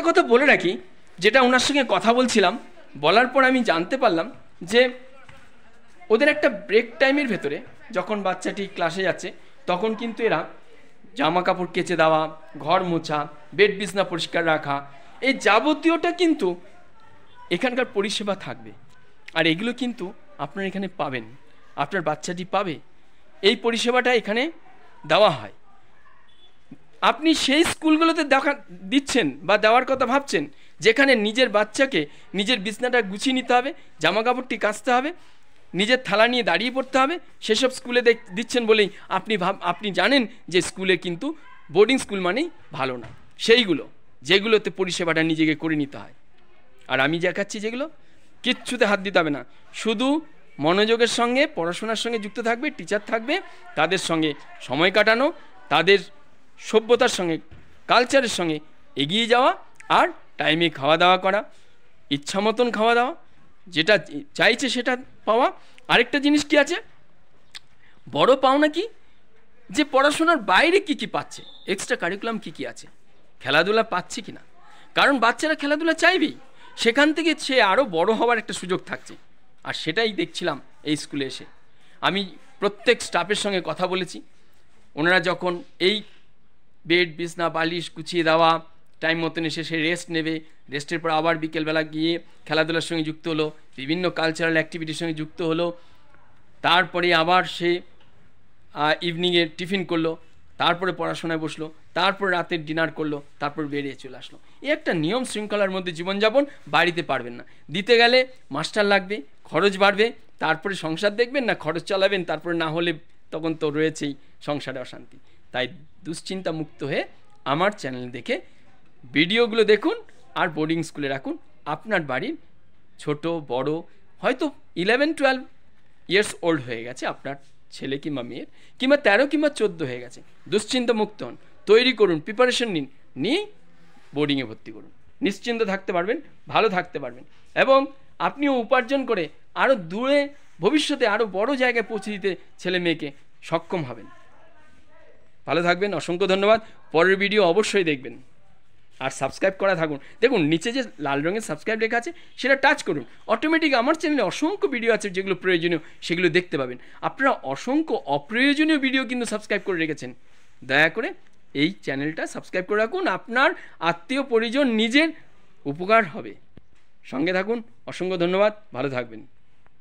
কথা বলে রাখি, যেটা ওনার সঙ্গে কথা বলছিলাম, বলার পর আমি জানতে পারলাম যে ওদের একটা ব্রেক টাইমের ভেতরে যখন বাচ্চাটি ক্লাসে যাচ্ছে তখন কিন্তু এরা জামা কাপড় কেচে দেওয়া, ঘর মোছা, বেড বিছনা পরিষ্কার রাখা, এই যাবতীয়টা কিন্তু এখানকার পরিষেবা থাকবে। আর এগুলো কিন্তু আপনার এখানে পাবেন, আপনার বাচ্চাটি পাবে, এই পরিষেবাটা এখানে দেওয়া হয়। আপনি সেই স্কুলগুলোতে দিচ্ছেন বা দেওয়ার কথা ভাবছেন যেখানে নিজের বাচ্চাকে নিজের বিছনাটা গুছিয়ে নিতে হবে, জামা কাপড়টি কাচতে হবে, নিজের থালা নিয়ে দাঁড়িয়ে পড়তে হবে, সেসব স্কুলে দিচ্ছেন বলেই আপনি জানেন যে স্কুলে কিন্তু বোর্ডিং স্কুল মানেই ভালো না। সেইগুলো যেগুলোতে পরিষেবাটা নিজেকে করে নিতে হয়। আর আমি দেখাচ্ছি যেগুলো কিচ্ছুতে হাত দিতে হবে না, শুধু মনোযোগের সঙ্গে পড়াশোনার সঙ্গে যুক্ত থাকবে, টিচার থাকবে, তাদের সঙ্গে সময় কাটানো, তাদের সভ্যতার সঙ্গে কালচারের সঙ্গে এগিয়ে যাওয়া, আর টাইমে খাওয়া দাওয়া করা, ইচ্ছা মতন খাওয়া দাওয়া, যেটা চাইছে সেটা পাওয়া। আরেকটা জিনিস কি আছে, বড় পাওনা কি, যে পড়াশোনার বাইরে কি কি পাচ্ছে, এক্সট্রা কারিকুলাম কি কি আছে, খেলাধুলা পাচ্ছে কিনা, কারণ বাচ্চারা খেলাধুলা চাইবেই, সেখান থেকে সে আরও বড় হওয়ার একটা সুযোগ থাকছে। আর সেটাই দেখছিলাম এই স্কুলে এসে। আমি প্রত্যেক স্টাফের সঙ্গে কথা বলেছি, ওনারা যখন এই বেড বিছনা বালিশ গুছিয়ে দেওয়া, টাইম মতন এসে সে রেস্ট নেবে, রেস্টের পর আবার বিকেলবেলা গিয়ে খেলাধুলার সঙ্গে যুক্ত হলো, বিভিন্ন কালচারাল অ্যাক্টিভিটির সঙ্গে যুক্ত হলো, তারপরে আবার সে ইভিনিংয়ে টিফিন করলো, তারপরে পড়াশোনায় বসলো, তারপর রাতের ডিনার করলো, তারপর বেরিয়ে চলে আসলো। এই একটা নিয়ম শৃঙ্খলার মধ্যে জীবনযাপন বাড়িতে পারবেন না। দিতে গেলে মাস্টার লাগবে, খরচ বাড়বে, তারপরে সংসার দেখবেন না খরচ চালাবেন, তারপরে না হলে তখন তো রয়েছেই সংসারে অশান্তি। তাই দুশ্চিন্তা মুক্ত হয়ে আমার চ্যানেল দেখে ভিডিওগুলো দেখুন আর বোর্ডিং স্কুলে রাখুন। আপনার বাড়ির ছোট বড়, হয়তো 11-12 ইয়ার্স ওল্ড হয়ে গেছে আপনার ছেলে কিংবা মেয়ের, কিংবা 13 কিংবা 14 হয়ে গেছে, দুশ্চিন্তা মুক্ত হন, তৈরি করুন, প্রিপারেশন নিয়ে বোর্ডিংয়ে ভর্তি করুন। নিশ্চিন্ত থাকতে পারবেন, ভালো থাকতে পারবেন, এবং আপনিও উপার্জন করে আরও দূরে ভবিষ্যতে আরও বড় জায়গায় পৌঁছে দিতে ছেলে মেয়েকে সক্ষম হবেন। ভালো থাকবেন, অসংখ্য ধন্যবাদ। পরের ভিডিও অবশ্যই দেখবেন আর সাবস্ক্রাইব করা থাকুন। দেখুন নিচে যে লাল রঙের সাবস্ক্রাইব লেখা আছে সেটা টাচ করুন, অটোমেটিক আমার চ্যানেলে অসংখ্য ভিডিও আছে যেগুলো প্রয়োজনীয় সেগুলো দেখতে পাবেন। আপনারা অসংখ্য অপ্রয়োজনীয় ভিডিও কিন্তু সাবস্ক্রাইব করে রেখেছেন, দয়া করে এই চ্যানেলটা সাবস্ক্রাইব করে রাখুন, আপনার আত্মীয় পরিজন নিজের উপকার হবে। সঙ্গে থাকুন, অসংখ্য ধন্যবাদ, ভালো থাকবেন।